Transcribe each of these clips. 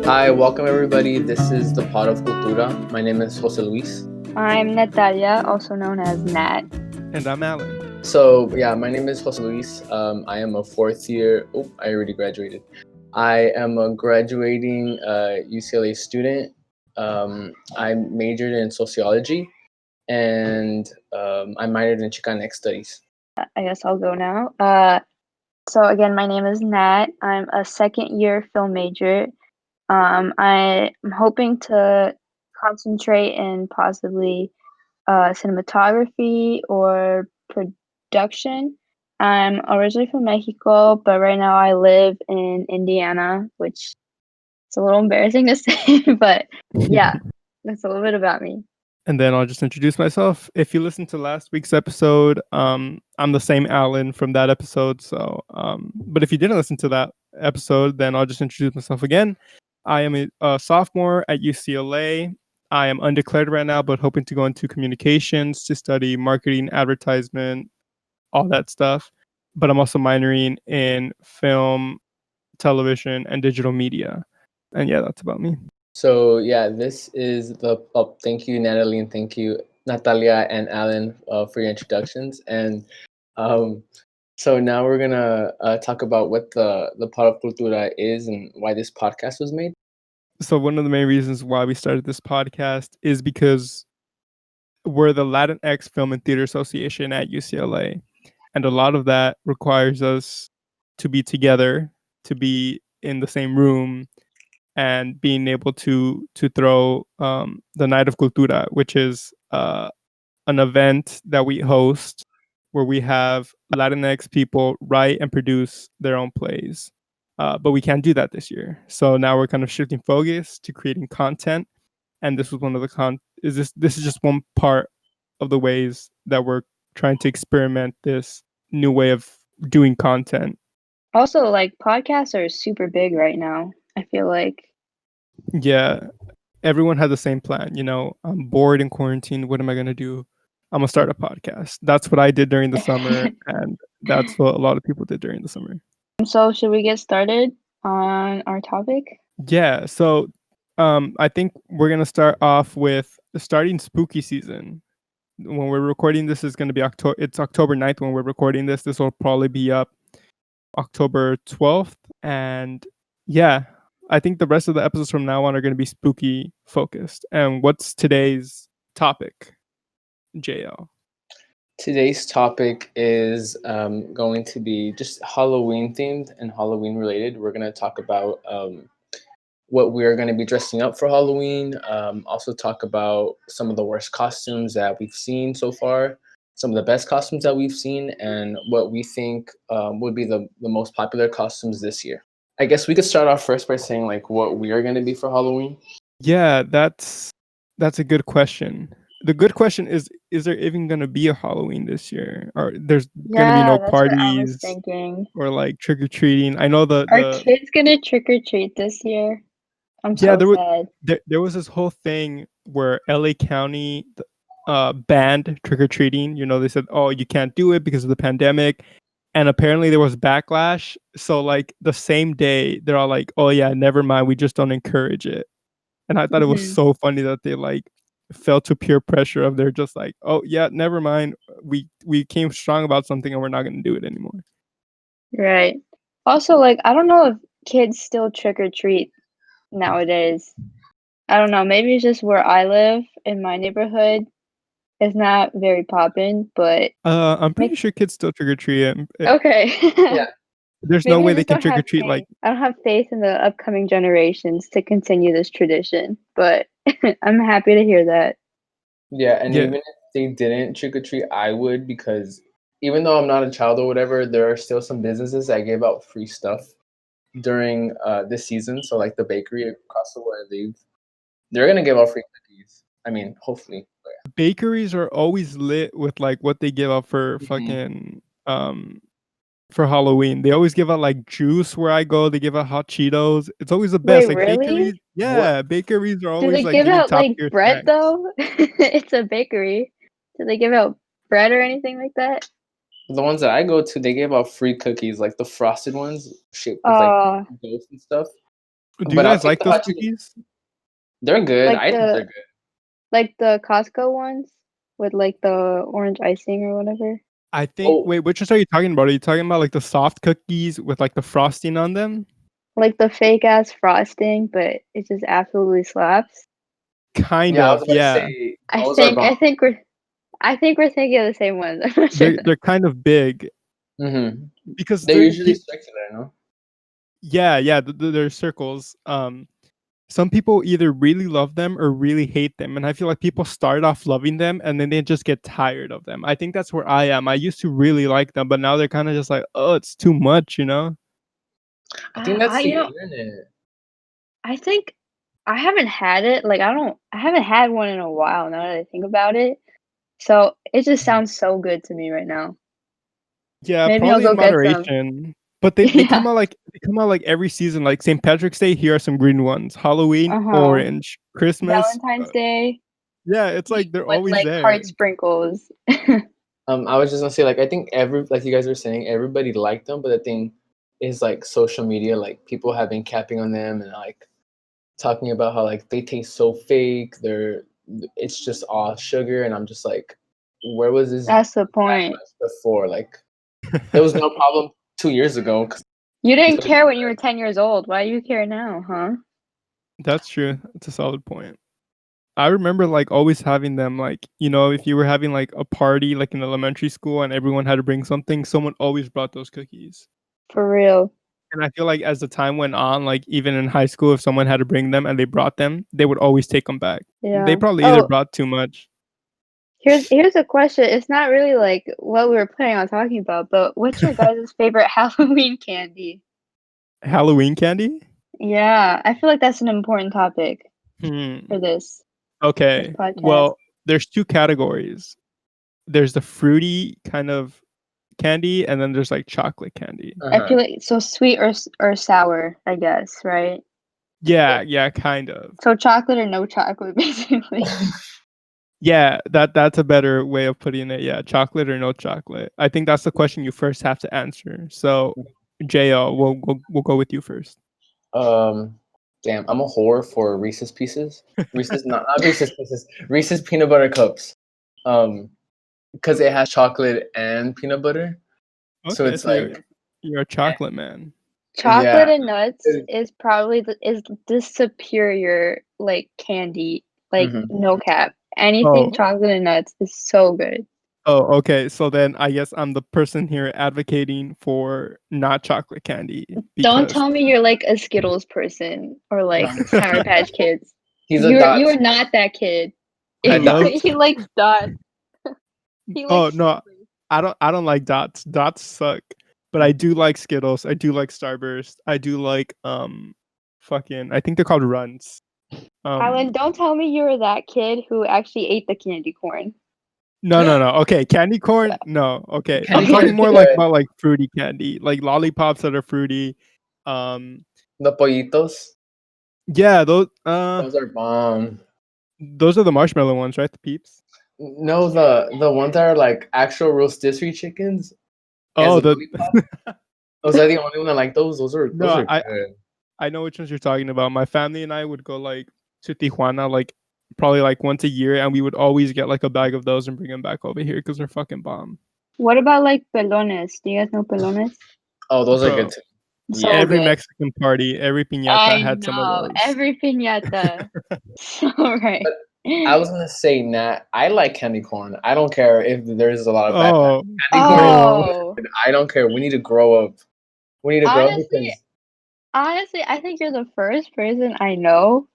Hi, welcome everybody. This is the Pot of Cultura. My name is Jose Luis. I'm Natalia, also known as Nat. And I'm Alan. So, my name is Jose Luis. I am a fourth year. Oh, I already graduated. I am a graduating UCLA student. I majored in sociology and I minored in Chicanx studies. I guess I'll go now. So again, my name is Nat. I'm a second year film major. I'm hoping to concentrate in possibly cinematography or production. I'm originally from Mexico, but right now I live in Indiana, which is a little embarrassing to say, but yeah, that's a little bit about me. And then I'll just introduce myself. If you listened to last week's episode, I'm the same Alan from that episode. So, but if you didn't listen to that episode, then I'll just introduce myself again. I am a sophomore at UCLA. I am undeclared right now, but hoping to go into communications to study marketing, advertisement, all that stuff. But I'm also minoring in film, television, and digital media. And yeah, that's about me. So this is the. Thank you, Natalie, and thank you, Natalia and Alan, for your introductions. And so now we're gonna talk about what the Pot of Cultura is and why this podcast was made. So one of the main reasons why we started this podcast is because we're the Latinx Film and Theater Association at UCLA, and a lot of that requires us to be together, to be in the same room, and being able to throw the Night of Cultura, which is an event that we host where we have Latinx people write and produce their own plays. But we can't do that this year. So now we're kind of shifting focus to creating content. And this was one of the this is just one part of the ways that we're trying to experiment this new way of doing content. Also, like podcasts are super big right now. I feel like. Yeah, everyone had the same plan. You know, I'm bored in quarantine. What am I gonna do? I'm gonna start a podcast. That's what I did during the summer, and that's what a lot of people did during the summer. So, should we get started on our topic? Yeah, so I think we're gonna start off with starting spooky season. When we're recording this is gonna be October. It's October 9th when we're recording this. This will probably be up October 12th, and yeah, I think the rest of the episodes from now on are gonna be spooky focused. And what's today's topic, JL? Today's topic is going to be just Halloween themed and Halloween related. We're going to talk about what we're going to be dressing up for Halloween. Also talk about some of the worst costumes that we've seen so far, some of the best costumes that we've seen, and what we think would be the most popular costumes this year. I guess we could start off first by saying like what we are going to be for Halloween. Yeah, that's a good question. The good question is there even going to be a Halloween this year? Or there's going to be no Yeah, that's what I was parties thinking. or like trick or treating? I know Are kids gonna trick or treat this year? I'm yeah, so sad. there was this whole thing where LA County banned trick or treating. You know, they said, "Oh, you can't do it because of the pandemic." And apparently there was backlash. So like the same day, they're all like, "Oh yeah, never mind. We just don't encourage it." And I thought it was Mhm. so funny that they like fell to peer pressure of they're just like, "Oh yeah, never mind. We came strong about something and we're not going to do it anymore." Right. Also, like, I don't know if kids still trick or treat nowadays. I don't know. Maybe it's just where I live in my neighborhood. It's not very poppin', but I'm pretty make sure kids still trick or treat. okay. Yeah. There's no Maybe I way they just can don't trick or have treat like faith. I don't have faith in the upcoming generations to continue this tradition, but I'm happy to hear that. Yeah, and yeah. even if they didn't trick or treat, I would, because even though I'm not a child or whatever, there are still some businesses that give out free stuff during this season. So like the bakery across the way, they're gonna give out free cookies. I mean, hopefully. But Bakeries are always lit with like what they give out for yeah. fucking for Halloween. They always give out like juice where I go. They give out hot Cheetos. It's always the Wait, best. Like really? bakeries, yeah, bakeries are Do they always like give giving out top like tier bread snacks. though? It's a bakery. Do they give out bread or anything like that? The ones that I go to, they give out free cookies, like the frosted ones shaped with like ghosts and stuff. Do you But I'll guys take like the those hot Cheetos. cookies? They're good. Like I think they're the good. like the Costco ones with like the orange icing or whatever. I think. Oh, Wait, which ones are you talking about? Are you talking about like the soft cookies with like the frosting on them? Like the fake ass frosting, but it just absolutely slaps. Kind yeah, I was of, about to yeah. say I those are think bomb. I think we're thinking of the same ones. I'm not sure. They're kind of big Mm-hmm. because They're they're usually circular, no? yeah, they're circles. Some people either really love them or really hate them, and I feel like people start off loving them and then they just get tired of them. I think that's where I am. I used to really like them, but now they're kind of just like, oh, it's too much, you know? I think that's the You know, internet. I think I haven't had it. Like I haven't had one in a while now that I think about it. So it just sounds so good to me right now. Yeah, Maybe I'll probably go in get some. moderation. But they Yeah. come out like every season. Like St. Patrick's Day, here are some green ones. Halloween, Uh-huh. orange. Christmas, Valentine's Day yeah, it's like they're with always like there. heart sprinkles. I was just gonna say, like, I think like you guys were saying, everybody liked them, but the thing is, like, social media, like, people have been capping on them and like talking about how like they taste so fake. It's just all sugar, and I'm just like, where was this That's the point. backlash before? Like, there was no problem 2 years ago. 'Cause You didn't care when you were 10 years old. Why do you care now, huh? That's true. It's a solid point. I remember like always having them like, you know, if you were having like a party like in elementary school and everyone had to bring something, someone always brought those cookies. For real. And I feel like as the time went on, like even in high school, if someone had to bring them and they brought them, they would always take them back. Yeah. They probably either brought too much. Here's a question. It's not really like what we were planning on talking about, but what's your guys' favorite Halloween candy? Halloween candy? Yeah, I feel like that's an important topic Hmm. for this Okay. podcast. Well, there's two categories. There's the fruity kind of candy, and then there's like chocolate candy. I feel like so sweet or sour, I guess, right? Yeah, kind of. So chocolate or no chocolate, basically. Yeah, that's a better way of putting it. Yeah, chocolate or no chocolate. I think that's the question you first have to answer. So, JL, we'll go with you first. Damn, I'm a whore for Reese's Pieces. Not Reese's Pieces. Reese's peanut butter cups. Because it has chocolate and peanut butter. Okay, So it's like you're a chocolate man. Chocolate and nuts is probably the superior like candy, like no cap. Anything chocolate and nuts is so good. Oh, okay. So then I guess I'm the person here advocating for not chocolate candy. Don't tell me you're like a Skittles person or like Sour Patch Kids. You are not that kid. He likes dots. Oh no, I don't like dots. Dots suck. But I do like Skittles. I do like Starburst. I do like I think they're called Runs. Alan, don't tell me you were that kid who actually ate the candy corn. No. Okay, candy corn? No. Okay. I'm talking more like about like fruity candy, like lollipops that are fruity. The pollitos. Yeah, those are bomb. Those are the marshmallow ones, right? The Peeps. No, the ones that are like actual rotisserie chickens. Oh, those are the only one that like those. Those are good. I know which ones you're talking about. My family and I would go like to Tijuana like probably like once a year, and we would always get like a bag of those and bring them back over here because they're fucking bomb. What about like pelones? Do you guys know pelones? Oh, those are good too. So every good. Mexican party, every piñata had some of those. Every piñata. So right. But I was gonna say, Nat, I like candy corn. I don't care if there's a lot of backlash. Candy corn, I don't care. We need to grow up. We need to grow up because honestly, I think you're the first person I know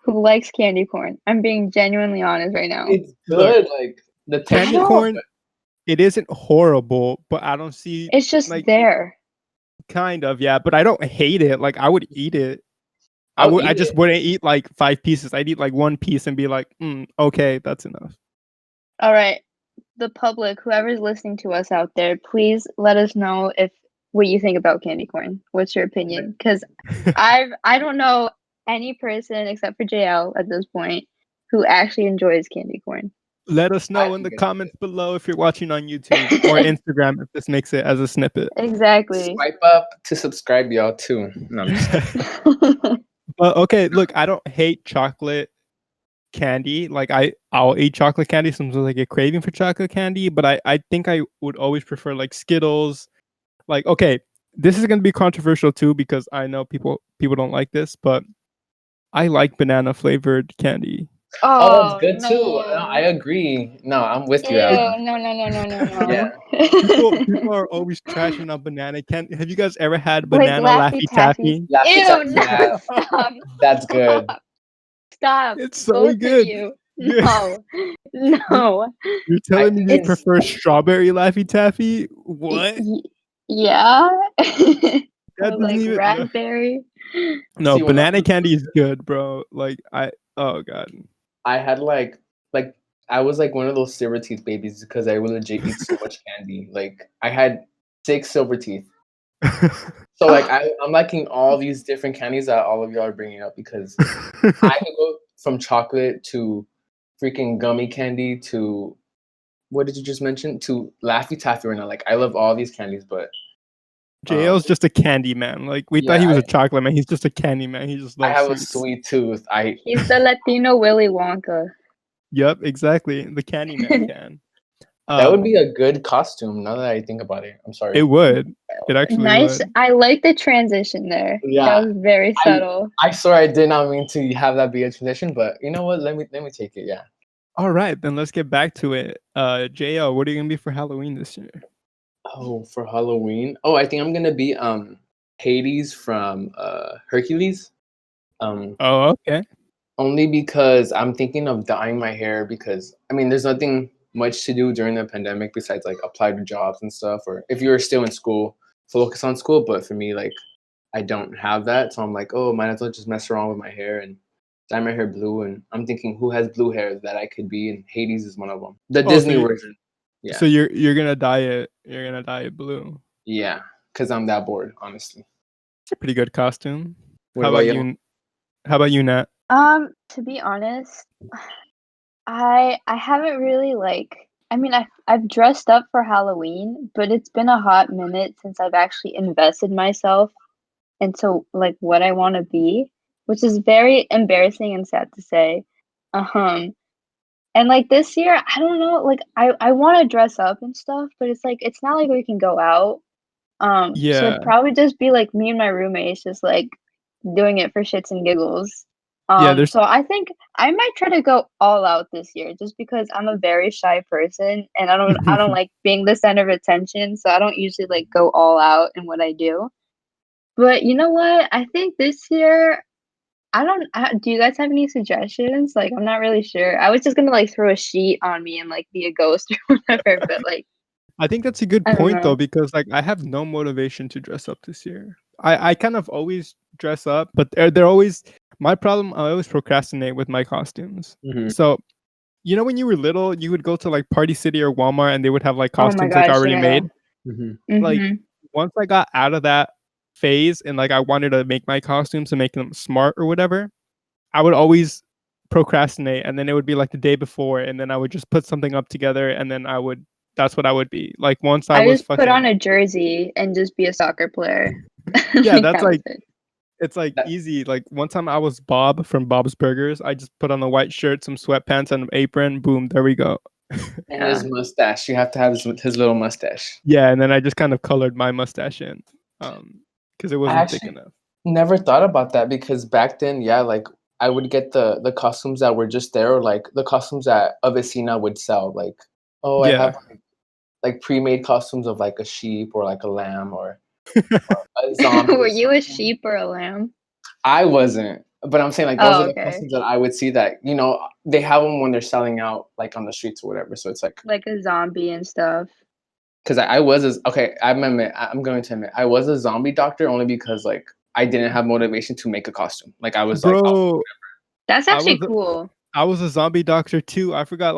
who likes candy corn. I'm being genuinely honest right now. It's good. Like the candy corn, it isn't horrible, but I don't see. It's just like, there. Kind of, yeah, but I don't hate it. Like I would eat it. I just wouldn't eat like 5 pieces. I'd eat like 1 piece and be like, okay, that's enough. All right, the public, whoever's listening to us out there, please let us know what you think about candy corn. What's your opinion? Because I don't know any person except for JL at this point who actually enjoys candy corn. Let us know in the comments below if you're watching on YouTube or Instagram if this makes it as a snippet. Exactly. Swipe up to subscribe, y'all, too. No, I'm just But okay, look, I don't hate chocolate candy. Like I'll eat chocolate candy. Sometimes I get craving for chocolate candy, but I think I would always prefer like Skittles. Like, okay, this is gonna be controversial too because I know people don't like this, but I like banana flavored candy. Oh, that's Oh good too. No, I no. agree. No, I'm with Ew, you, Abby. Yeah. People are always trashing on banana candy. Have you guys ever had Like banana Laffy Laffy Taffy. Taffy? Laffy Ew, Taffy, no, yeah, stop. that's good. Stop. Stop. It's so Both of good. you. Yeah. No. No. You're I telling me think you it's prefer strawberry Laffy Taffy? Y- What? y- yeah. That Or doesn't like even no. raspberry. No, see when I banana was candy is good, bro. Like oh god. I had like I was like one of those silver teeth babies because I would legit eat so much candy. Like I had 6 silver teeth. So like Oh, I'm liking all these different candies that all of y'all are bringing up because I could go from chocolate to freaking gummy candy to what did you just mention to Laffy Taffy right now. Like I love all these candies, but JL's just a candy man. Like we thought yeah, he was a chocolate man. He's just a candy man. He just I loves have a sweets. sweet tooth. I he's the Latino Willy Wonka. Yep, exactly. The candy man can. that would be a good costume. Now that I think about it, I'm It sorry. would. It actually Nice. would. I like the transition there. Yeah, That was very I subtle. I swear I did not mean to have that be a tradition, but you know what? Let me take it. Yeah. All right, then let's get back to it. JL, what are you gonna be for Halloween this year? Oh, for Halloween. Oh, I think I'm gonna be Hades from Hercules. Um, Oh, okay. only because I'm thinking of dyeing my hair because I mean there's nothing much to do during the pandemic besides like apply to jobs and stuff, or if you're still in school, focus on school. But for me, like I don't have that, so I'm like, oh, might as well just mess around with my hair and dye my hair blue. And I'm thinking, who has blue hair that I could be? And Hades is one of them. The Oh, so Disney version. Yeah, so you're gonna dye it. You're gonna dye it blue. yeah, because I'm that bored, honestly. It's a pretty good costume. What How about about you? you? How about you, Nat? To be honest, I haven't really like I mean I've dressed up for Halloween, but it's been a hot minute since I've actually invested myself into like what I want to be, which is very embarrassing and sad to say. Um and like this year, I don't know, like I want to dress up and stuff, but it's like it's not like we can go out. So Yeah, it'd probably just be like me and my roommates just like doing it for shits and giggles. yeah. There's So I think I might try to go all out this year just because I'm a very shy person and I don't like being the center of attention, so I don't usually like go all out in what I do. But you know what? I think this year do you guys have any suggestions? Like I'm not really sure. I was just gonna like throw a sheet on me and like be a ghost or whatever, but like I think that's a good I don't point though, know. because like I have no motivation to dress up this year. I kind of always dress up, but they're always my problem. I always procrastinate with my costumes. Hmm. So you know when you were little, you would go to like Party City or Walmart and they would have like Oh my costumes like gosh, already yeah. made. Hmm. Like Mhm. once I got out of that phase and like I wanted to make my costumes and make them smart or whatever, I would always procrastinate and then it would be like the day before and then I would just put something up together and then that's what I would be. Like once I I was just put on fucking a jersey and just be a soccer player. yeah, Like that's that was like it. it's like That, easy. Like one time I was Bob from Bob's Burgers. I just put on a white shirt, some sweatpants, and an apron. Boom, there we go. and his Yeah. mustache. You have to have his little mustache. Yeah, and then I just kind of colored my mustache in, because it I wasn't thick actually enough. never thought about that because back then, yeah, like I would get the costumes that were just there, or like the costumes that Avicina would sell. Like, oh, I Yeah. have like pre-made costumes of like a sheep or like a lamb or a zombie Were or you a something. sheep or a lamb? I wasn't, but I'm saying like those Oh, are the okay. costumes that I would see that they have them when they're selling out like on the streets or whatever. So it's like Like a zombie and stuff. because I was okay. I'm going to admit I was a zombie doctor only because like I didn't have motivation to make a costume. Like I was like, oh, Bro, That's I was actually cool. I was a zombie doctor too. I forgot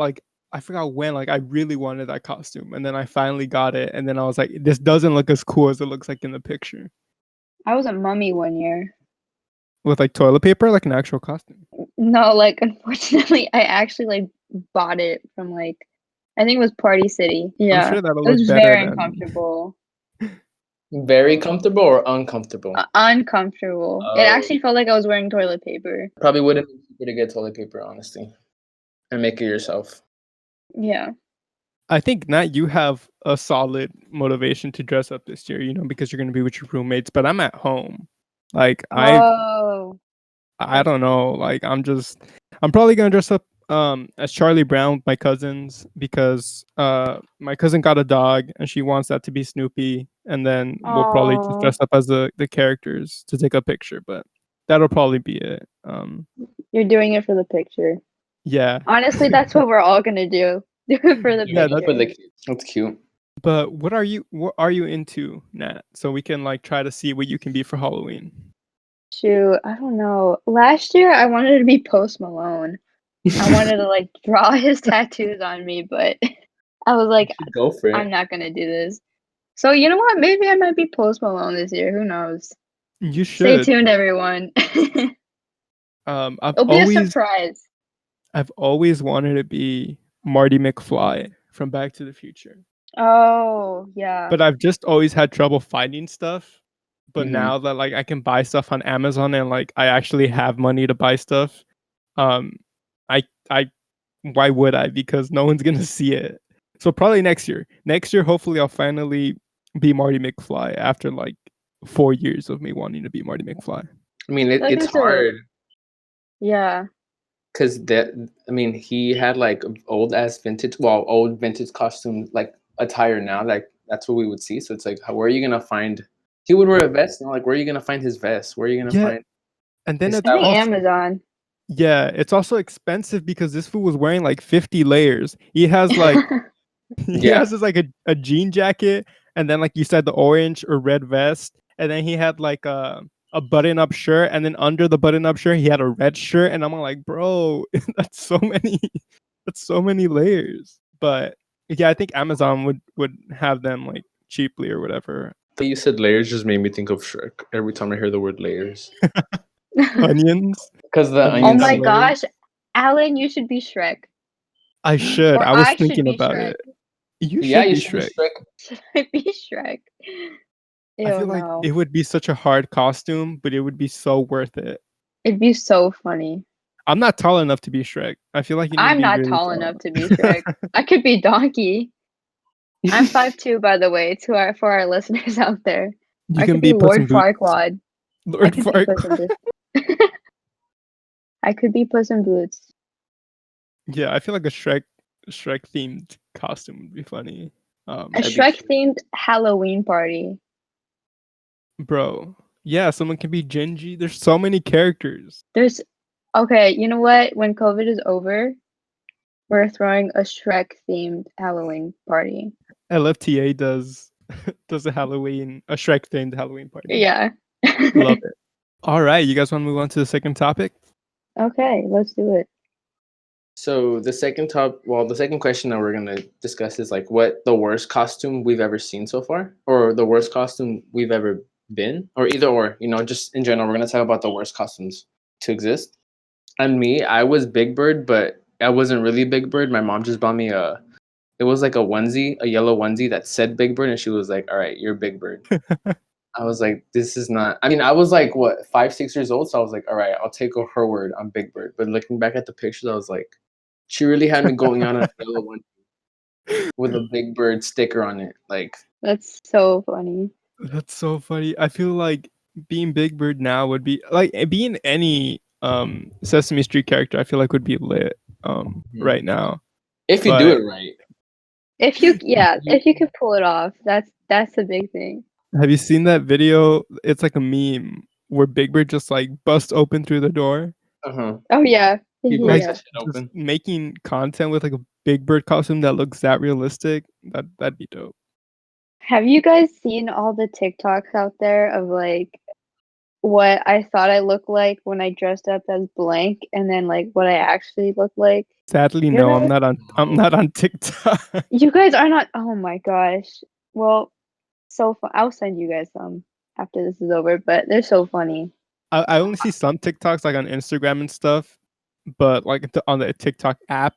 when. Like I really wanted that costume, and then I finally got it, and then I was like, this doesn't look as cool as it looks like in the picture I was a mummy one year. with like toilet paper, like an actual costume. No, like unfortunately, I actually like bought it from like I think it was Party City. I'm Yeah, sure that'll it look was better very than uncomfortable. Very comfortable or uncomfortable? Uncomfortable. It Oh. actually felt like I was wearing toilet paper. Probably wouldn't be cheaper to get toilet paper, honestly, and make it yourself. Yeah. I think Nat, you have a solid motivation to dress up this year, because you're gonna be with your roommates. But I'm at home. Like Oh. I don't know. Like I'm probably gonna dress up as Charlie Brown with my cousins because my cousin got a dog and she wants that to be Snoopy, and then we'll probably just Aw. dress up as the characters to take a picture. But that'll probably be it. You're doing it for the picture. Yeah. Honestly, that's what we're all gonna do. Do it for the Yeah, picture. For the kids. That's cute. But what are you into, Nat? So we can like try to see what you can be for Halloween. Shoot, I don't know. Last year I wanted to be Post Malone. I wanted to like draw his tattoos on me, but I was like, Go for it. I'm not gonna do this. So you know what? Maybe I might be Post Malone this year. Who knows? You Stay should. tuned, everyone. I've It'll be a surprise. always wanted to be Marty McFly from Back to the Future. Oh yeah. But I've just always had trouble finding stuff. But Mhm. now that like I can buy stuff on Amazon and like I actually have money to buy stuff, I why would I? Because no one's gonna see it. So probably next year. Next year, hopefully I'll finally be Marty McFly after like 4 years of me wanting to be Marty McFly. I mean, Like it's I said. hard Yeah. because he had like old vintage costume like attire now. Like that's what we would see. So it's like, where are you gonna find? He would wear a vest. And like, where are you gonna find his vest? Where are you gonna Yeah. find? And then His it's I think also, Amazon. yeah, it's also expensive because this fool was wearing like 50 layers. He has like he Yeah. has this like a jean jacket, and then like you said, the orange or red vest, and then he had like a button-up shirt, and then under the button-up shirt he had a red shirt, and I'm like, bro, that's so many layers. But yeah, I think Amazon would have them like cheaply or whatever. But you said layers just made me think of Shrek every time I hear the word layers. Onions. Because the Oh Oh onions my have layers. gosh, Alan, you should be Shrek. I should. Or I was I should thinking be about Shrek. it. You Yeah, should you be should be Shrek. Shrek. Should I be Shrek? I Ew, feel like no. it would be such a hard costume, but it would be so worth it. It'd be so funny. I'm not tall enough to be Shrek. I feel like you need to I'm be not really tall enough to be Shrek. I could be Donkey. I'm 5'2", by the way, for our listeners out there. You I can could be be Puss Lord in Boots. Farquaad. I Lord could be Puss in Farquaad. Boots. I could be Puss in Boots. Yeah, I feel like a Shrek themed costume would be funny. A That'd be Shrek cute. themed Halloween party. Bro. Yeah, someone can be Genji. There's so many characters. Okay, you know what? When COVID is over, we're throwing a Shrek themed Halloween party. LFTA does a Shrek themed Halloween party. Yeah. Love it. All right, you guys want to move on to the second topic? Okay, let's do it. So the second question that we're gonna discuss is like what the worst costume we've ever seen so far, or the worst costume we've ever been, or either or. Just in general, we're gonna talk about the worst costumes to exist. And me, I was Big Bird, but I wasn't really Big Bird. My mom just bought me it was like a onesie, a yellow onesie that said Big Bird, and she was like, "All right, you're Big Bird." I was like, "This is not." I mean, I was like, what, 5, 6 years old, so I was like, "All right, I'll take her word on Big Bird." But looking back at the pictures, I was like, she really had me going on a yellow one with a Big Bird sticker on it. Like, That's so funny. That's so funny. I feel like being Big Bird now would be like being any Sesame Street character. I feel like would be lit right now. if you do it right. If you can pull it off, that's the big thing. Have you seen that video? It's like a meme where Big Bird just like busts open through the door. Uh-huh. Oh yeah. He Like breaks that shit just open. making content with like a Big Bird costume that looks that realistic. That'd be dope. Have you guys seen all the TikToks out there of like what I thought I looked like when I dressed up as blank, and then like what I actually look like? Sadly, You no, know- I'm not on TikTok. You guys are not. Oh my gosh. Well, so fun. I'll send you guys some after this is over, but they're so funny. I only see some TikToks like on Instagram and stuff, but like on the TikTok app,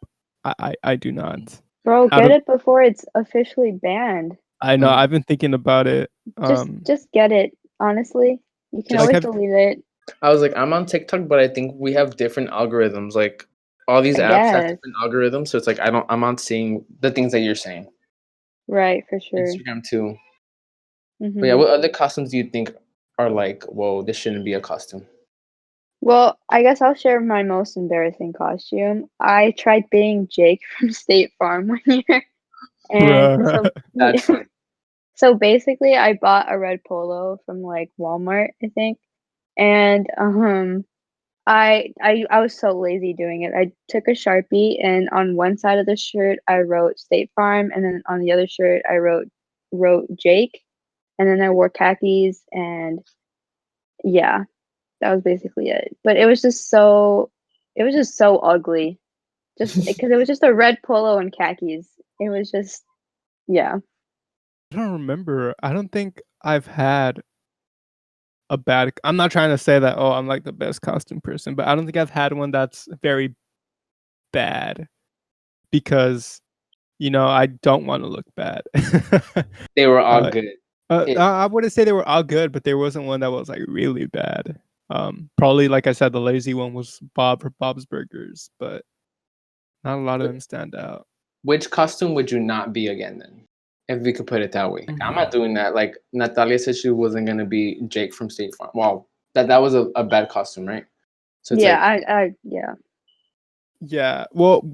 I do not. Bro, Out get of- it before it's officially banned. I know. Mm. I've been thinking about it. Just get it. Honestly, you can Just always have- delete it. I was like, I'm on TikTok, but I think we have different algorithms. Like all these I apps have guess. different algorithms, so it's like I'm not seeing the things that you're saying. Right, for sure. Instagram too. But yeah, hmm what other costumes do you think are like, whoa, this shouldn't be a costume? Well, I guess I'll share my most embarrassing costume. I tried being Jake from State Farm one year, and Bruh. That's funny. so basically, I bought a red polo from like Walmart, I think, and I was so lazy doing it. I took a Sharpie and on one side of the shirt I wrote State Farm and then on the other shirt I wrote Jake and then I wore khakis and yeah, that was basically it. But it was just so ugly. Just because it was just a red polo and khakis. It was just yeah. I don't remember. I don't think I've had a bad. I'm not trying to say that. Oh, I'm like the best costume person, but I don't think I've had one that's very bad because I don't want to look bad. They were all uh, good. I wouldn't say they were all good, but there wasn't one that was like really bad. Probably like I said, the lazy one was Bob's Burgers, but not a lot of them stand out. Which costume would you not be again then? If we could put it that way. I'm not doing that. Like Natalia said she wasn't gonna be Jake from State Farm. Well, that was a bad costume, right? So it's Yeah, like I yeah. Yeah. Well,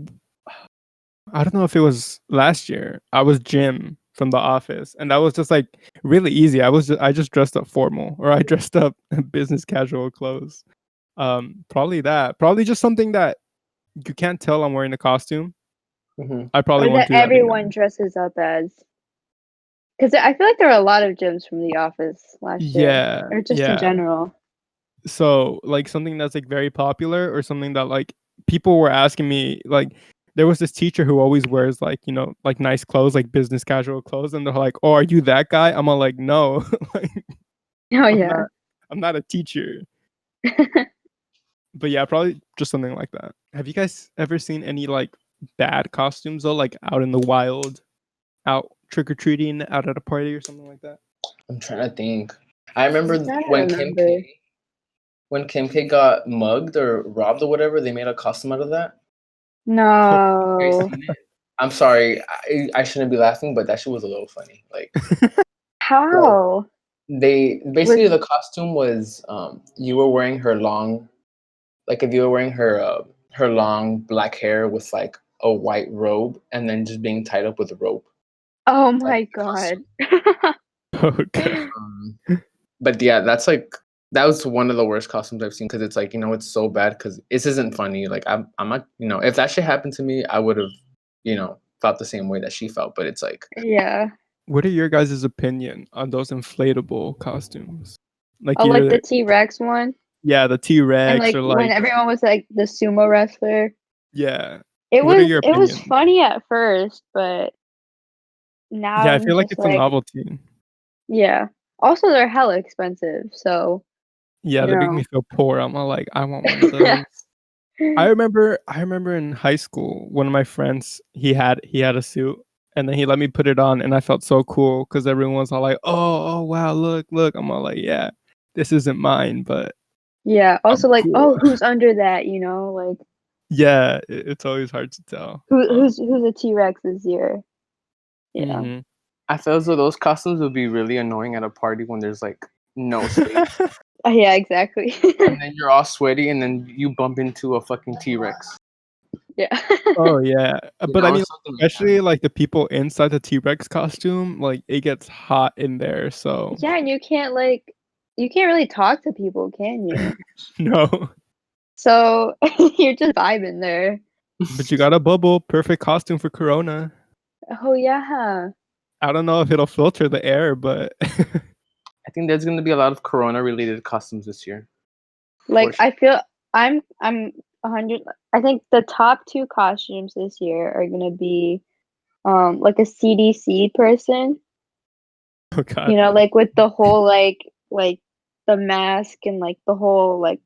I don't know if it was last year. I was Jim from The Office, and that was just like really easy. I just dressed up formal, or I dressed up business casual clothes. Probably that. Probably just something that you can't tell I'm wearing a costume. mhm. I probably Or won't that do that everyone again. dresses up as. Because I feel like there were a lot of gyms from The Office last year, Yeah, or just in yeah. general. So like something that's like very popular, or something that like people were asking me like. There was this teacher who always wears like like nice clothes, like business casual clothes, and they're like, "Oh, are you that guy?" I'm all like, "No, like, Oh I'm yeah. not. I'm not a teacher." But yeah, probably just something like that. Have you guys ever seen any like bad costumes though, like out in the wild, out trick or treating, out at a party or something like that? I'm trying to think. I remember I'm trying to when Kim remember. K when Kim K got mugged or robbed or whatever, they made a costume out of that. You guys No. seen it? I'm sorry, I shouldn't be laughing, but that shit was a little funny. Like How? they Was basically the costume was you were wearing her long, like if you were wearing her long black hair with like a white robe and then just being tied up with a rope. oh That's my the costume. god. Okay. But yeah, that was one of the worst costumes I've seen because it's like it's so bad because this isn't funny. Like I'm not if that shit happened to me, I would have felt the same way that she felt. But it's like Yeah. What are your guys' opinion on those inflatable costumes? Like Oh, like either the T-Rex one, yeah, the and T-Rex like or when like everyone was like the sumo wrestler. yeah. It What are was your it was opinions? funny at first, but now Yeah, I I'm feel like just it's a like, novelty. yeah. Also, they're hella expensive, so Yeah, you they make me know. feel poor. I'm all like, I want one of those. I remember in high school, one of my friends, he had a suit and then he let me put it on and I felt so cool because everyone was all like, oh wow, look. I'm all like, yeah, this isn't mine, but Yeah. I'm Also, like, cool. oh, who's under that? Like, Yeah, it's always hard to tell. who's a T-Rex this year? Yeah. Mhm. I feel as though those costumes would be really annoying at a party when there's like no space, Yeah, exactly. and then you're all sweaty, and then you bump into a fucking T-Rex. Yeah. Oh yeah, but I mean, Something like that. especially like the people inside the T-Rex costume, like it gets hot in there. So Yeah, and you can't really talk to people, can you? no, So you're just vibing there. but you got a bubble, perfect costume for Corona. Oh yeah. I don't know if it'll filter the air, but I think there's gonna be a lot of Corona-related costumes this year. Like sure. I feel I'm 100. I think the top two costumes this year are gonna be like a CDC person, oh god, like with the whole like the mask and like the whole like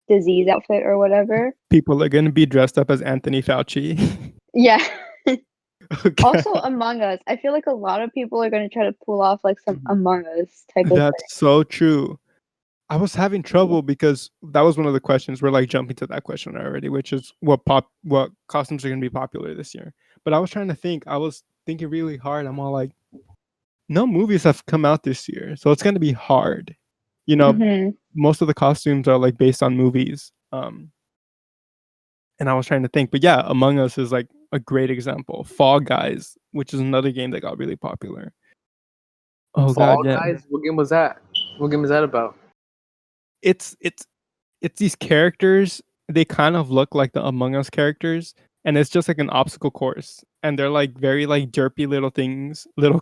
disease outfit or whatever. people are gonna be dressed up as Anthony Fauci. Yeah. Okay. Also, Among Us. I feel like a lot of people are gonna try to pull off like some Among Us type of That's so true. I was having trouble because that was one of the questions. We're like jumping to that question already, which is what costumes are going to be popular this year. But I was trying to think. I was thinking really hard. I'm all like, no movies have come out this year, so it's going to be hard. You know, thing. most of the costumes are like based on movies. And I was trying to think, but yeah, Among Us is like a great example. Fall Guys, which is another game that got really popular. Oh Fall God, yeah. Guys. What game was that? What game is that about? It's these characters. They kind of look like the Among Us characters, and it's just like an obstacle course, and they're like very like derpy little things, little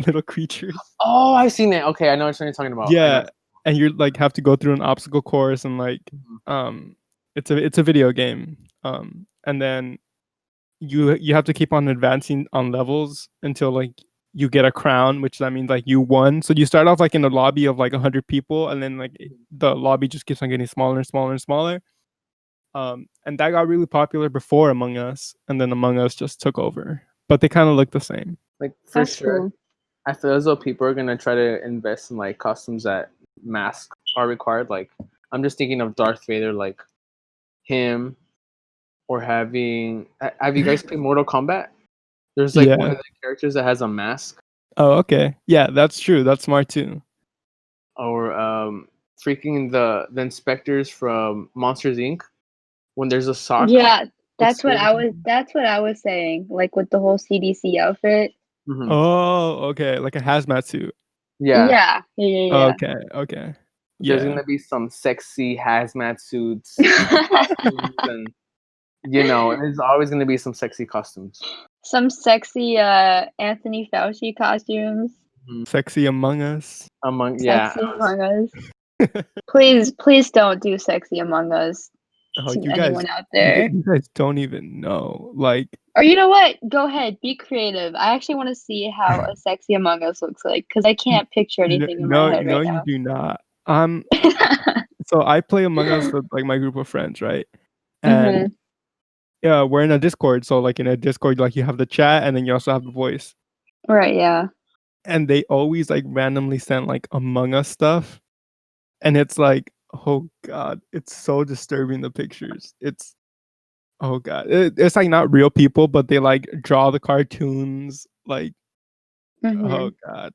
little creatures. Oh, I've seen it. Okay, I know what you're talking about. I know. Yeah, and you like have to go through an obstacle course, and like it's a video game, and then you have to keep on advancing on levels until like you get a crown, which that means like you won. So you start off like in a lobby of like 100 people, and then like the lobby just keeps on getting smaller and smaller and smaller. And that got really popular before Among Us, and then Among Us just took over. But they kind of look the same. Like for That's sure. cool. I feel as though people are gonna try to invest in like costumes that masks are required. Like I'm just thinking of Darth Vader, like him, or having. Have you guys played Mortal Kombat? There's like one Yeah. of the characters that has a mask, Oh, okay. Yeah, that's true. That's smart too. or freaking the inspectors from Monsters Inc. When there's a sock. Yeah, that's what explosion. I was. That's what I was saying. Like with the whole CDC outfit. Mhm. Oh, okay. Like a hazmat suit. Yeah. Yeah. Okay. Okay. There's Yeah. gonna be some sexy hazmat suits costumes, and there's always gonna be some sexy costumes. Some sexy Anthony Fauci costumes. Sexy Among Us. Sexy Among Us. Please don't do Sexy Among Us Oh, to you anyone guys, out there. you guys don't even know. Like, Or you know what? Go ahead, be creative. I actually want to see how a Sexy Among Us looks like because I can't picture anything in my head no, right you now. do not. So I play Among Us with like my group of friends, right? And yeah, we're in a Discord. So like in a Discord, like you have the chat and then you also have the voice. Right, yeah. And they always like randomly send like Among Us stuff, and it's like, oh God, it's so disturbing. The pictures, oh God, it's like not real people, but they like draw the cartoons. Like, oh God,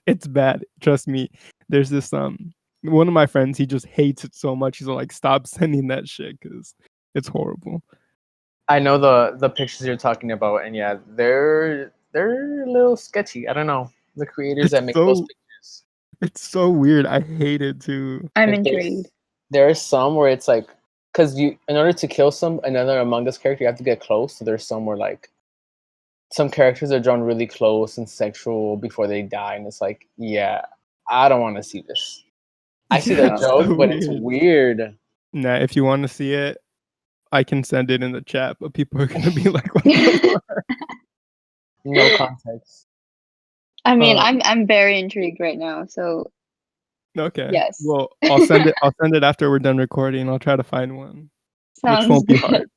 it's bad. Trust me. There's this one of my friends. He just hates it so much. He's like, stop sending that shit because it's horrible. I know the pictures you're talking about, and yeah, they're a little sketchy. I don't know the creators It's that make those so pictures. it's so weird. I hate it too. I'm Like intrigued. there are some where it's like, because in order to kill another Among Us character, you have to get close. So there's some where like some characters are drawn really close and sexual before they die, and it's like, yeah, I don't want to see this. I see the Yeah, it's joke, so but it's weird. Nah, if you want to see it, I can send it in the chat, but people are gonna be like, "What the fuck?" No context. I mean, Uh, I'm very intrigued right now. So Okay. yes, Well, I'll send it. I'll send it after we're done recording. I'll try to find one, which sounds won't be good. hard.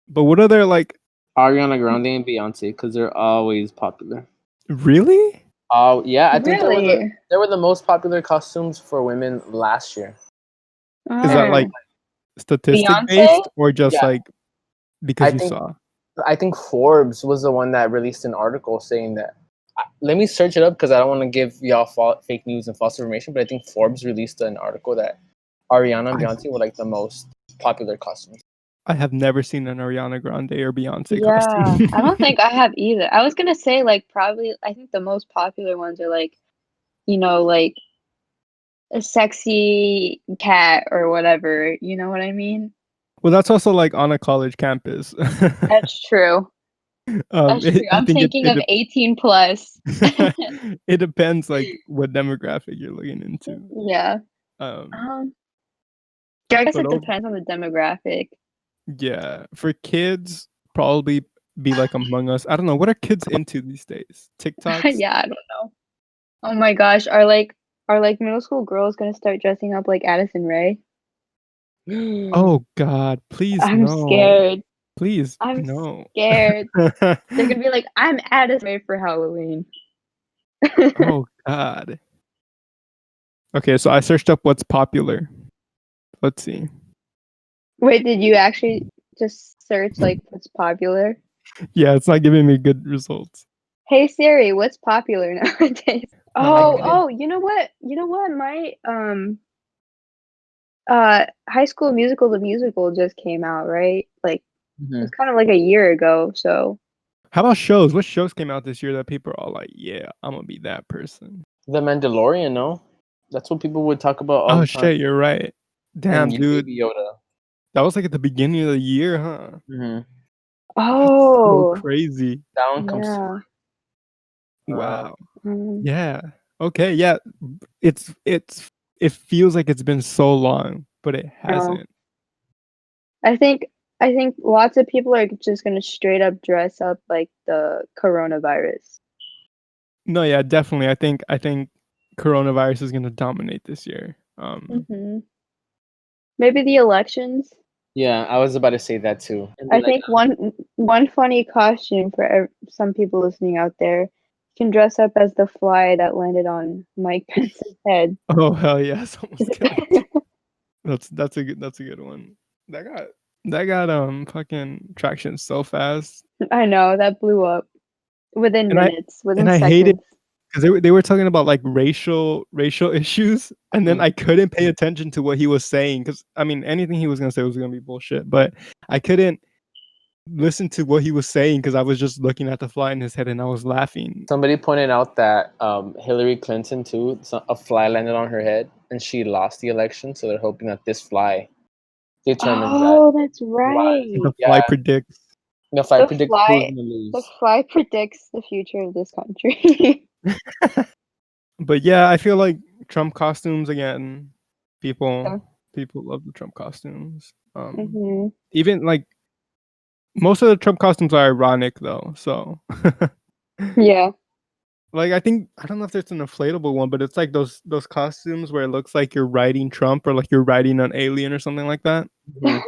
But what other like Ariana Grande and Beyonce, because they're always popular. really? Oh yeah, I think Really? they were the most popular costumes for women last year. Is that like Mm. statistic Beyonce? based or just Yeah, like because I you think saw? I think Forbes was the one that released an article saying that. Let me search it up because I don't want to give y'all fake news and false information. But I think Forbes released an article that Ariana and I Beyonce were like the most popular costumes. I have never seen an Ariana Grande or Beyonce Yeah, costume. I don't think I have either. I was gonna say like probably I think the most popular ones are like, like a sexy cat or whatever. You know what I mean? Well, that's also like on a college campus. That's true. That's true. I I'm think thinking of 18 plus. it depends like what demographic you're looking into. Yeah. Um, I guess but it depends on the demographic. yeah, for kids, probably be like Among Us. I don't know. What are kids into these days? TikToks? Yeah, I don't know. Oh my gosh, are middle school girls gonna start dressing up like Addison Rae? Oh God, please I'm no. scared. Please, I'm no. scared. They're gonna be like, I'm Addison Rae for Halloween. Oh God. Okay, so I searched up what's popular. Let's see. Wait, did you actually just search like what's popular? Yeah, it's not giving me good results. Hey Siri, what's popular nowadays? Oh, Oh, you know what? You know what? My High School Musical, the musical just came out, right? Like Mhm. it's kind of like a year ago, so How about shows? What shows came out this year that people are all like, yeah, I'm gonna be that person? The Mandalorian, no? That's what people would talk about all Oh the time. shit, you're right. Damn, And you, dude. Baby Yoda. That was like at the beginning of the year, huh? Mm-hmm. That's so oh crazy. That one comes. yeah. Wow. Um, Yeah. Okay, yeah. It feels like it's been so long, but it no. hasn't. I think lots of people are just gonna straight up dress up like the coronavirus. No, yeah, definitely. I think coronavirus is gonna dominate this year. hmm Maybe the elections. Yeah, I was about to say that too. And be I like, think one funny costume for some people listening out there can dress up as the fly that landed on Mike Pence's head. Oh hell yeah, someone's killed it. That's a good one. That got fucking traction so fast. I know that blew up within And I minutes, within and I hate it seconds. because they were talking about like racial issues, and then Mhm. I couldn't pay attention to what he was saying because I mean anything he was gonna say was gonna be bullshit, but I couldn't listen to what he was saying because I was just looking at the fly in his head and I was laughing. Somebody pointed out that Hillary Clinton too, a fly landed on her head and she lost the election. So they're hoping that this fly determines that. Oh, that's Who right. won. The fly Yeah, predicts. the fly The predicts who's fly, gonna the lose. fly predicts the future of this country. But yeah, I feel like Trump costumes again. People Yeah. people love the Trump costumes. hmm Even like most of the Trump costumes are ironic though. So Yeah. like I don't know if it's an inflatable one, but it's like those costumes where it looks like you're riding Trump or like you're riding an alien or something like that. Mhm.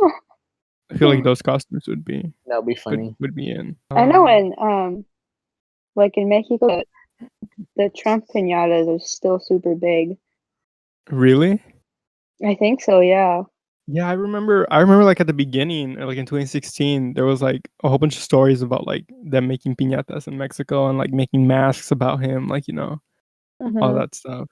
I feel like those costumes would be That would be funny. would be in. I know in like in Mexico, the Trump piñatas are still super big. Really? I think so, yeah. Yeah, I remember like at the beginning, like in 2016, there was like a whole bunch of stories about like them making piñatas in Mexico and like making masks about him, like, all hmm that stuff.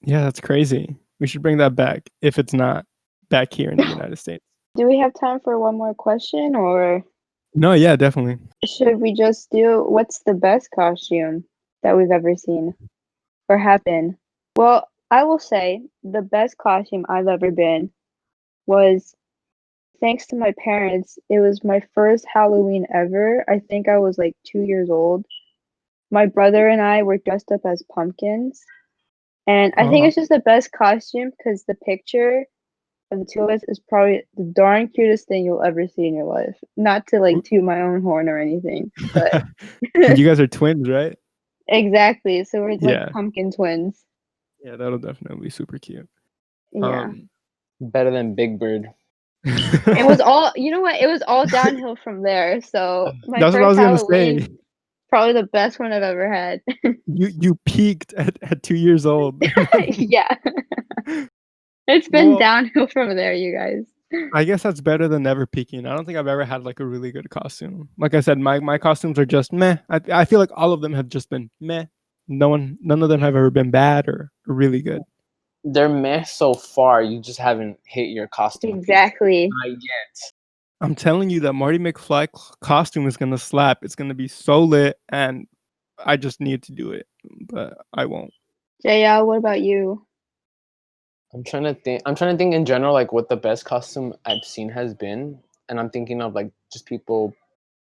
Yeah, that's crazy. We should bring that back if it's not back here in the United States. Do we have time for one more question, or No, yeah, definitely. should we just do what's the best costume that we've ever seen or have been? Well, I will say the best costume I've ever been was thanks to my parents. It was my first Halloween ever. I think I was like 2 years old. My brother and I were dressed up as pumpkins. And I think Oh, it's just the best costume because the picture of the two of us is probably the darn cutest thing you'll ever see in your life. Not to like toot my own horn or anything, but and you guys are twins, right? exactly. So we're like Yeah. pumpkin twins. Yeah, that'll definitely be super cute. Yeah. Um, Better than Big Bird. It was all, you know what? It was all downhill from there. So my That's what I first was gonna say. Halloween, probably the best one I've ever had. You peaked at 2 years old. Yeah. It's been Well, downhill from there, you guys. I guess that's better than never peaking. I don't think I've ever had like a really good costume. Like I said, my costumes are just meh. I feel like all of them have just been meh. None of them have ever been bad or really good. They're meh so far. You just haven't hit your costume peak. Exactly. Not yet. I'm telling you that Marty McFly costume is gonna slap. It's gonna be so lit, and I just need to do it, but I won't. JL, what about you? I'm trying to think. I'm trying to think in general, like what the best costume I've seen has been, and I'm thinking of like just people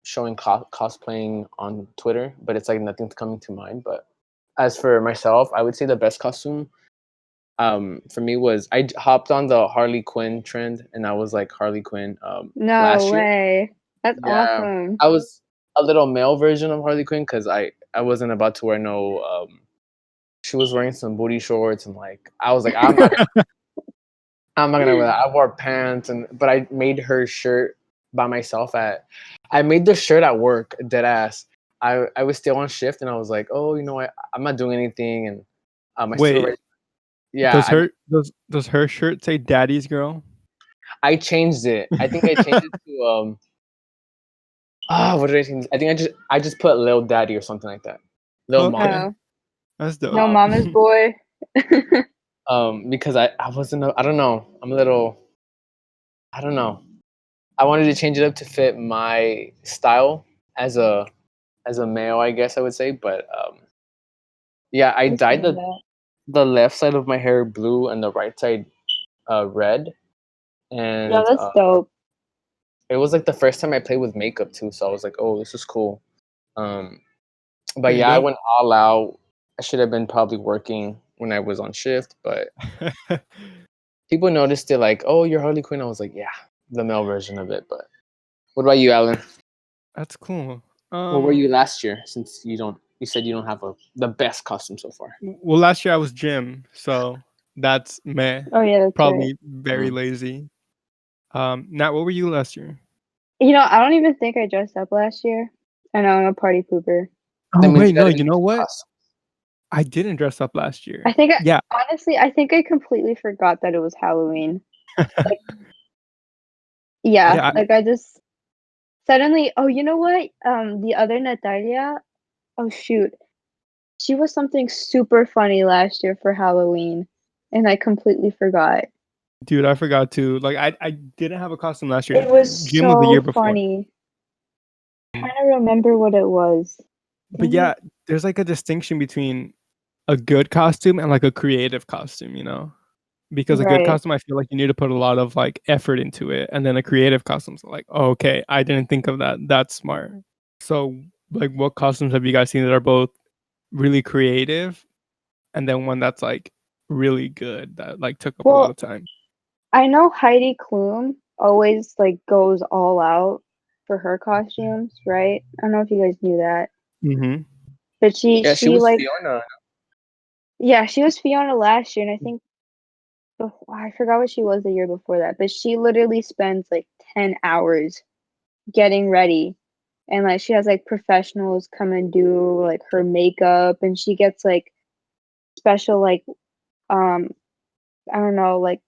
showing cosplaying on Twitter, but it's like nothing's coming to mind. But as for myself, I would say the best costume, for me was hopped on the Harley Quinn trend, and I was like Harley Quinn, No last year. way. That's Yeah, awesome. I was a little male version of Harley Quinn because I wasn't about to wear no. She was wearing some booty shorts and like I was like I'm not gonna wear that. I wore pants but I made her shirt by myself at. I made the shirt at work, dead ass. I was still on shift, and I was like, oh, you know what? I'm not doing anything, and my Wait, supervisor. Yeah, does her shirt say "Daddy's Girl"? I changed it. I think I changed it to what did I change? I think I just put Lil Daddy or something like that. Lil Okay. Mama. Oh, That's dope. no, mama's boy. Because I wasn't I don't know. I'm a little I don't know. I wanted to change it up to fit my style as a male, I guess I would say. But yeah, I dyed Understand that. the left side of my hair blue and the right side red. Yeah, And that's dope. it was like the first time I played with makeup too, so I was like, oh, this is cool. But Pretty yeah, I dope. went all out. I should have been probably working when I was on shift, but people noticed it like, oh, you're Harley Quinn. I was like, yeah, the male version of it. But what about you, Alan? That's cool. What were you last year? Since you said you don't have the best costume so far. Well, last year I was gym, so that's meh. Oh yeah, that's Probably right. very lazy. Nat, what were you last year? You know, I don't even think I dressed up last year. I know I'm a party pooper. That Oh means wait, no, gotta you get know some what? costume. I didn't dress up last year. I think Yeah. honestly, I think I completely forgot that it was Halloween. Yeah, Yeah, like I just suddenly, oh, you know what? The other Natalia, oh shoot. She was something super funny last year for Halloween, and I completely forgot. dude, I forgot to. Like, I didn't have a costume last year. It was Gym was the year so before. funny. I'm trying to remember what it was. But Dang yeah, it. there's like a distinction between a good costume and like a creative costume, you know? Because a good Right. costume, I feel like you need to put a lot of like effort into it. And then a creative costume's like, oh, okay, I didn't think of that. That's smart. So, like, what costumes have you guys seen that are both really creative and then one that's like really good that like took up a lot Well, of time? I know Heidi Klum always like goes all out for her costumes, right? I don't know if you guys knew that. Mm-hmm. But she Yeah, she was like Fiona. yeah, she was Fiona last year and I think I forgot what she was the year before that, but she literally spends like 10 hours getting ready. And like she has like professionals come and do like her makeup and she gets like special like um I don't know, like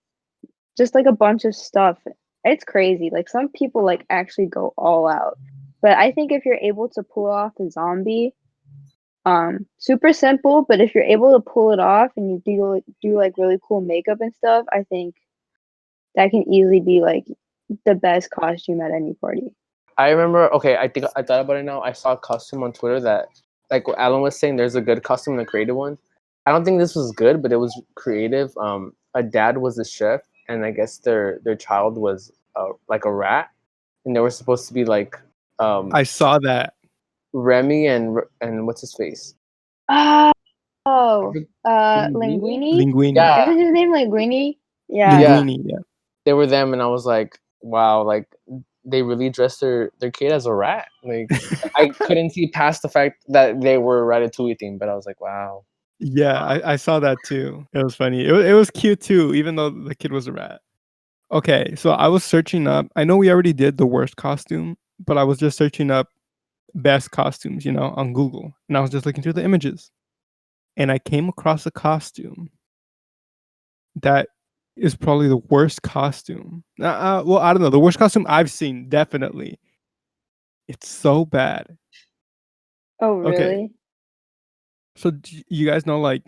just like a bunch of stuff. It's crazy. Like some people like actually go all out. But I think if you're able to pull off a zombie, super simple, but if you're able to pull it off and you do like really cool makeup and stuff, I think that can easily be like the best costume at any party. I remember. Okay, I think I thought about it now. I saw a costume on Twitter that, like what Alan was saying, there's a good costume and a creative one. I don't think this was good, but it was creative. A dad was a chef, and I guess their child was like a rat, and they were supposed to be like I saw that. Remy and what's his face? Oh, Linguini? Linguini? Linguini. Yeah, Isn't his name Linguini? Yeah. yeah. Linguini, yeah. They were them, and I was like, wow, like they really dressed their kid as a rat. Like I couldn't see past the fact that they were Ratatouille themed, but I was like, wow. Yeah, I saw that too. It was funny. It was cute too, even though the kid was a rat. Okay, so I was searching up. I know we already did the worst costume, but I was just searching up best costumes, you know, on Google. And I was just looking through the images. And I came across a costume that is probably the worst costume. Well, I don't know. The worst costume I've seen, definitely. It's so bad. Oh, Okay. really? So you guys know like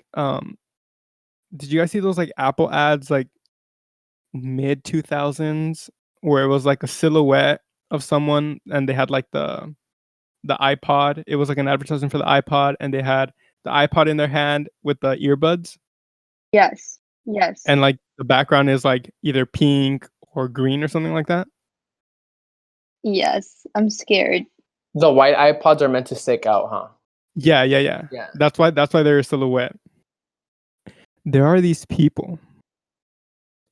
did you guys see those like Apple ads like mid 2000s where it was like a silhouette of someone and they had like the iPod. It was like an advertisement for the iPod and they had the iPod in their hand with the earbuds Yes. Yes. and like the background is like either pink or green or something like that. Yes. I'm scared. The white iPods are meant to stick out, huh? Yeah. Yeah. That's why they're a silhouette. There are these people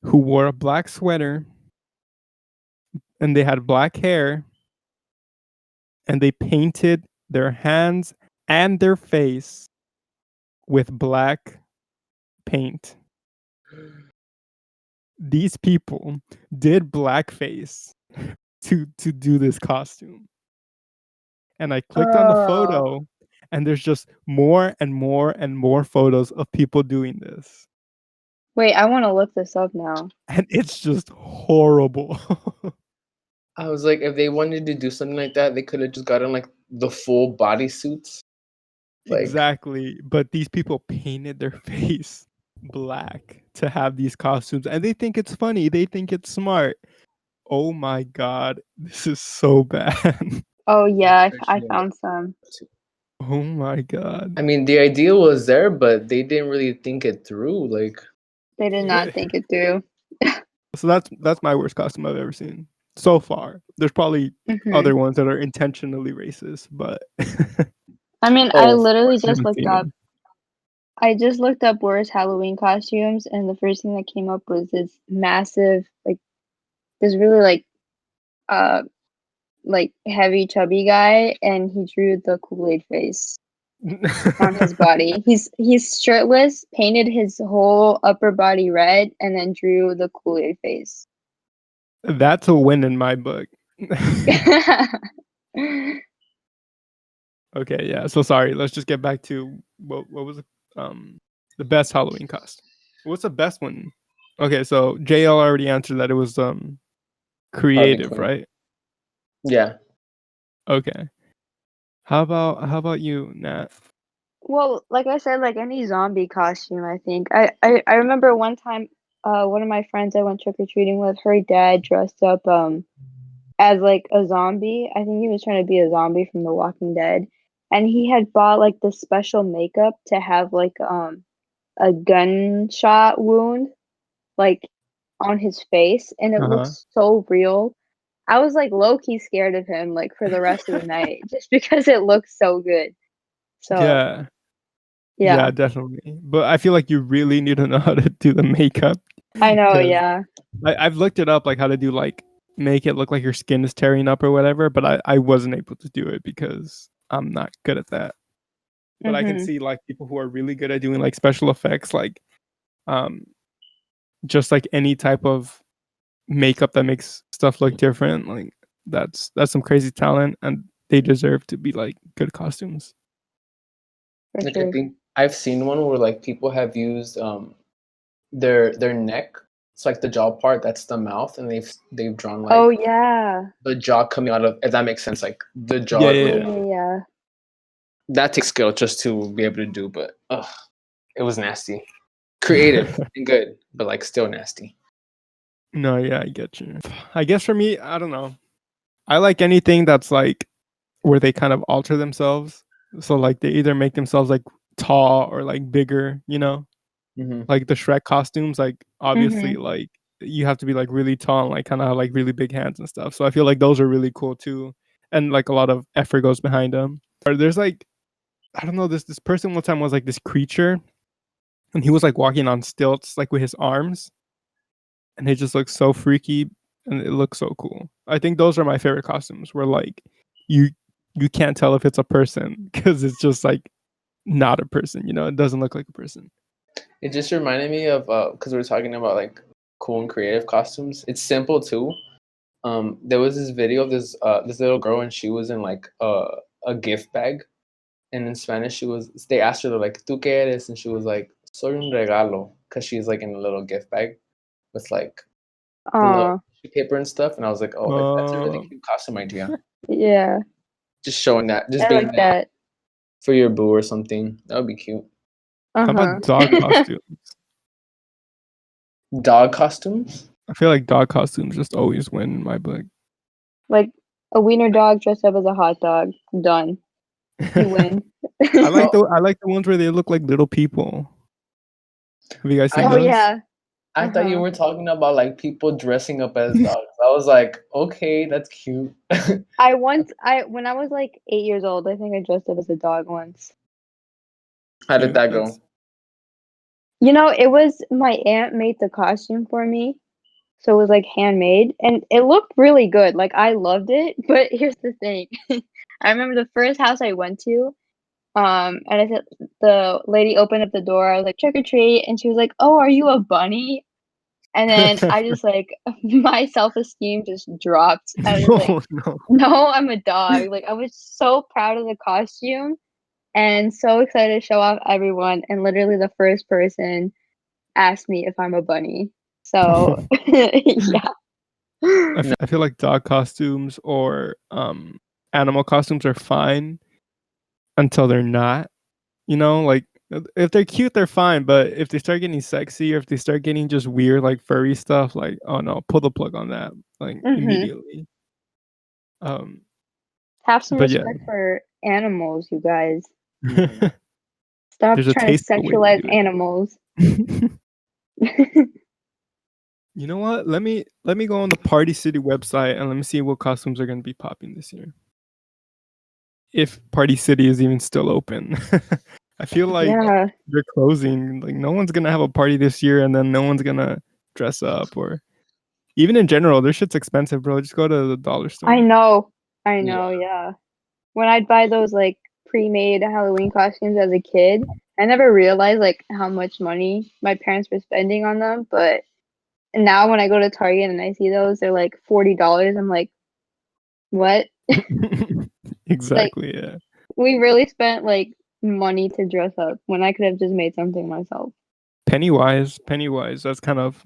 who wore a black sweater and they had black hair and they painted their hands and their face with black paint. These people did blackface to do this costume. And I clicked on the photo, and there's just more and more and more photos of people doing this. Wait, I want to look this up now. And it's just horrible. I was like, if they wanted to do something like that, they could have just gotten like the full bodysuits. Like, Exactly. But these people painted their face black to have these costumes, and they think it's funny. They think it's smart. Oh my god, this is so bad. Oh yeah, I searching it up. found some. Oh my god. I mean, the idea was there, but they didn't really think it through. Like, They did not think it through. So that's my worst costume I've ever seen so far. There's probably Mhm. other ones that are intentionally racist, but I mean, Oh, I of literally course. just haven't looked seen up. them. I just looked up worst Halloween costumes, and the first thing that came up was this massive, like, this really uh, like heavy, chubby guy, and he drew the Kool-Aid face on his body. He's shirtless, painted his whole upper body red, and then drew the Kool-Aid face. That's a win in my book. Okay, yeah. So sorry. Let's just get back to what was it? The best Halloween costume. What's the best one? Okay, so JL already answered that it was creative, Quinn. right? Yeah. Okay. How about you, Nat? Well, like I said, like any zombie costume, I think. I remember one time, one of my friends I went trick-or-treating with, her dad dressed up as like a zombie. I think he was trying to be a zombie from The Walking Dead. And he had bought like the special makeup to have like a gunshot wound like on his face, and it Uh-huh. looks so real. I was like low key scared of him like for the rest of the night just because it looks so good. So Yeah. yeah, Yeah, definitely. But I feel like you really need to know how to do the makeup. I know. 'Cause Yeah. I've looked it up, like how to do like make it look like your skin is tearing up or whatever, but I wasn't able to do it because I'm not good at that. But I can Mhm. see like people who are really good at doing like special effects, like um just like any type of makeup that makes stuff look different. Like that's some crazy talent, and they deserve to be like good costumes. For Like, I sure. think I've seen one where like people have used their neck. It's like the jaw part, that's the mouth, and they've drawn like Oh yeah. the jaw coming out of, if that makes sense, like the jaw. Yeah, Yeah, yeah. yeah, yeah. That takes skill just to be able to do, but it was nasty. Creative and good, but like still nasty. No, yeah, I get you. I guess for me, I don't know. I like anything that's like where they kind of alter themselves. So like they either make themselves like tall or like bigger, you know? Mm-hmm. Like the Shrek costumes, like obviously Mhm. like you have to be like really tall and like kind of have like really big hands and stuff. So I feel like those are really cool too. And like a lot of effort goes behind them. Or there's like I don't know, this person one time was like this creature, and he was like walking on stilts like with his arms, and it just looks so freaky, and it looks so cool. I think those are my favorite costumes where like you you can't tell if it's a person because it's just like not a person, you know, it doesn't look like a person. It just reminded me of because we were talking about like cool and creative costumes. It's simple too. There was this video of this little girl, and she was in like a gift bag, and in Spanish they asked her, they're like, "¿Tú qué eres?" And she was like, "Soy un regalo," because she's like in a little gift bag with like the little Oh, tissue paper and stuff. And I was like, oh, that's a really cute costume idea. yeah. Just showing that, just I being like that that. for your boo or something. That would be cute. How Uh-huh. about dog costumes? Dog costumes? I feel like dog costumes just always win in my book. Like a wiener dog dressed up as a hot dog. Done. You win. I like Oh, the ones where they look like little people. Have you guys I seen Oh thought those? yeah. I thought you Uh-huh. were talking about like people dressing up as dogs. I was like, okay, that's cute. When I was like 8 years old, I think I dressed up as a dog once. How did Cute. that That's go? You know, it was my aunt made the costume for me. So it was like handmade and it looked really good. Like I loved it, but here's the thing. I remember the first house I went to, and I said the lady opened up the door. I was like, trick or treat, and she was like, "Oh, are you a bunny?" And then I just like my self-esteem just dropped. I was like, Oh no. no, I'm a dog. Like I was so proud of the costume and so excited to show off everyone. And literally the first person asked me if I'm a bunny. So yeah. I feel like dog costumes or animal costumes are fine until they're not. You know, like if they're cute, they're fine. But if they start getting sexy or if they start getting just weird, like furry stuff, like oh no, pull the plug on that, like Mhm. immediately. Um, Have some but yeah, respect for animals, you guys. Mhm. Stop there's a trying to tasteful way to sexualize do animals. it. You know what? Let me go on the Party City website and let me see what costumes are going to be popping this year. If Party City is even still open. I feel like Yeah. they're closing. Like no one's gonna have a party this year, and then no one's gonna dress up, or even in general, their shit's expensive, bro. Just go to the dollar store. I know. I Yeah. know, yeah. When I'd buy those like pre-made Halloween costumes as a kid, I never realized like how much money my parents were spending on them, but now when I go to Target and I see those, they're like $40. I'm like, what? Like Exactly. Yeah. we really spent like money to dress up when I could have just made something myself. Pennywise. Pennywise. That's kind of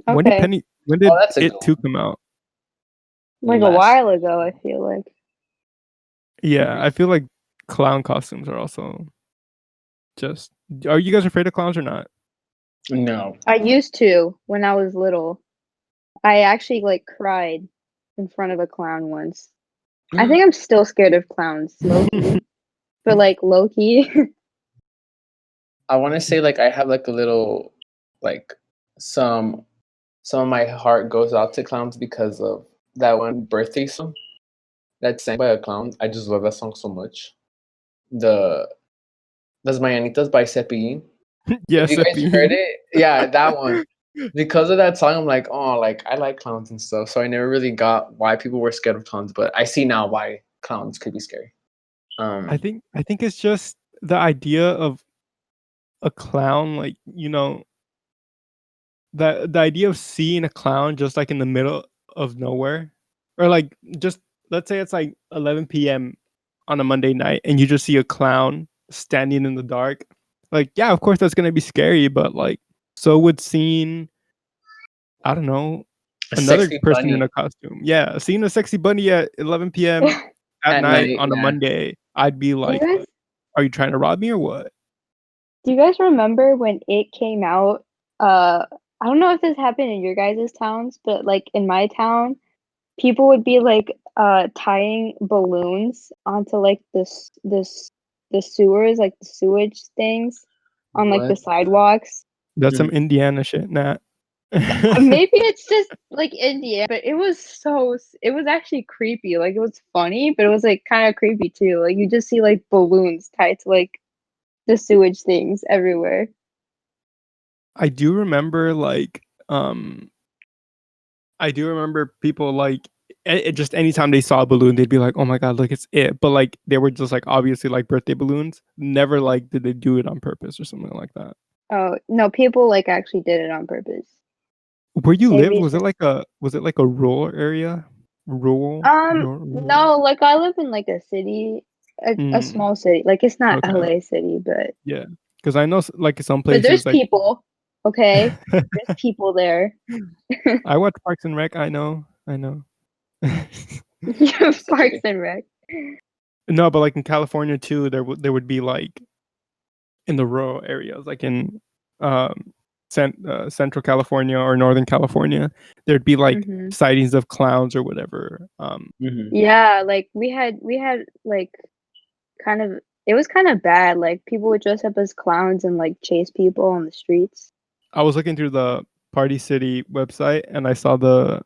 when did Okay. When Oh, did that's a good It 2 one. come out? Like a Last while ago, I feel like. Yeah, I feel like clown costumes are also just. Are you guys afraid of clowns or not? no. I used to when I was little. I actually like cried in front of a clown once. I think I'm still scared of clowns, low key. But like low key. I want to say like I have like a little like some some of my heart goes out to clowns because of that one birthday song that's sang by a clown. I just love that song so much. The Las Mañanitas by Cepillín. If Yes, you guys heard it, yeah, that one. Because of that song, I'm like, oh, like I like clowns and stuff. So I never really got why people were scared of clowns, but I see now why clowns could be scary. I think it's just the idea of a clown, like the idea of seeing a clown just like in the middle of nowhere, or like just let's say it's like 11 p.m. on a Monday night, and you just see a clown standing in the dark. Like, yeah, of course that's gonna be scary, but like, so would seeing I don't know a another sexy person in bunny a costume. Yeah, seeing a sexy bunny at 11 p.m. at at night night, on a yeah. Monday, I'd be Do you like, guys "Are you trying to rob me or what?" do you guys remember when it came out? I don't know if this happened in your guys' towns, but like in my town, people would be like tying balloons onto like the sewers, like the sewage things on like the What? sidewalks. That's some Mhm. Indiana shit, Nat. Maybe it's just like India, but it was actually creepy. Like it was funny, but it was like kind of creepy too. Like you just see like balloons tied to like the sewage things everywhere. I do remember I do remember people like just anytime they saw a balloon, they'd be like, "Oh my god, look, it's it!" But like they were just like obviously like birthday balloons. Never like did they do it on purpose or something like that. Oh, no, people like actually did it on purpose. Where you lived, Maybe it's just was it like a rural area? Rural? no, like I live in like a city, a Mm, small city. Like it's not okay, LA city, yeah. Because I know like some but there's places like people. Okay, there's people there. I watch Parks and Rec. I know, I know. You have Parks City. and Rec. No, but like in California too, there would be like in the rural areas, like in um, Central California or Northern California, there'd be like Hmm. sightings of clowns or whatever. Mhm. Yeah, like we had like kind of it was kind of bad. Like people would dress up as clowns and like chase people on the streets. I was looking through the Party City website and I saw the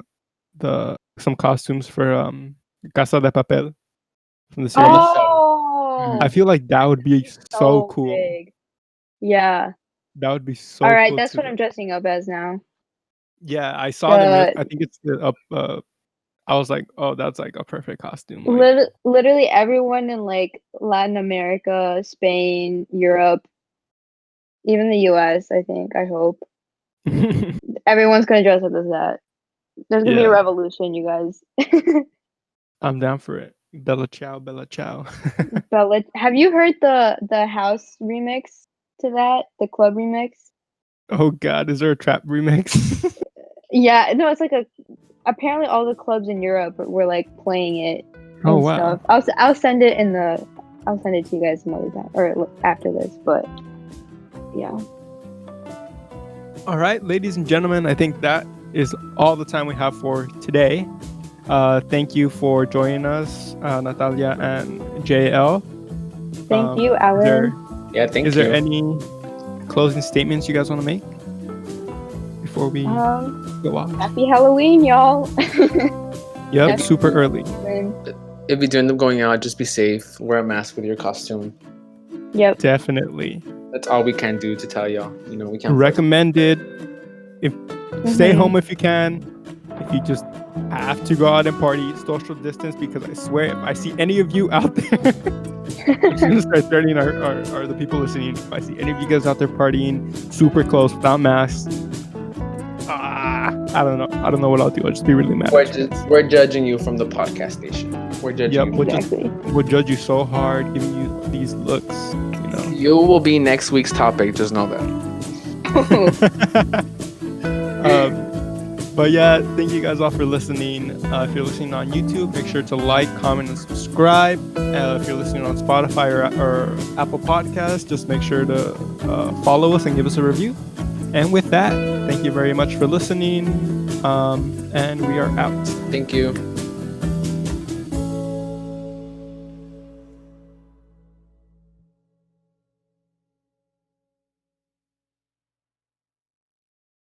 some costumes for Casa de Papel from the From the series. show. I Oh, Mhm. feel like that that would could be be so so cool. big. Yeah. That would be All so right, cool that's to what do. I'm dressing up as now. Yeah, I saw them. The I think it's the up. I was like, oh, that's like a perfect costume. Like, literally everyone in like Latin America, Spain, Europe, even the US, I think, I hope. Everyone's gonna dress up as that. There's gonna be a Yeah. revolution, you guys. I'm down for it. Bella ciao, bella ciao. But have you heard the house remix to that? The club remix? Oh God, is there a trap remix? Yeah, no, it's like apparently all the clubs in Europe were like playing it and Oh wow. stuff. I'll send it I'll send it to you guys some other time or after this, but yeah. All right, ladies and gentlemen, I think that is all the time we have for today. Thank you for joining us, Natalia and JL. Thank you, Alan. Yeah, thank you. Is there any closing statements you guys want to make before we go off? Happy Halloween, y'all. Yep, Happy super early. Halloween. If you do end up going out, just be safe. Wear a mask with your costume. Yep. Definitely. That's all we can do to tell y'all. You know, we can't. Recommended. Stay home if you can. If you just have to go out and party, social distance, because I swear if I see any of you out there, I'm gonna start threatening our the people listening. If I see any of you guys out there partying super close without masks, I don't know what I'll do. I'll just be really mad. We're judging you from the podcast station. We're judging you. Exactly. We'll judge you so hard, giving you these looks. You know. You will be next week's topic. Just know that. But yeah, thank you guys all for listening. If you're listening on YouTube, make sure to like, comment, and subscribe. If you're listening on Spotify or Apple Podcasts, just make sure to follow us and give us a review. And with that, thank you very much for listening. And we are out. Thank you.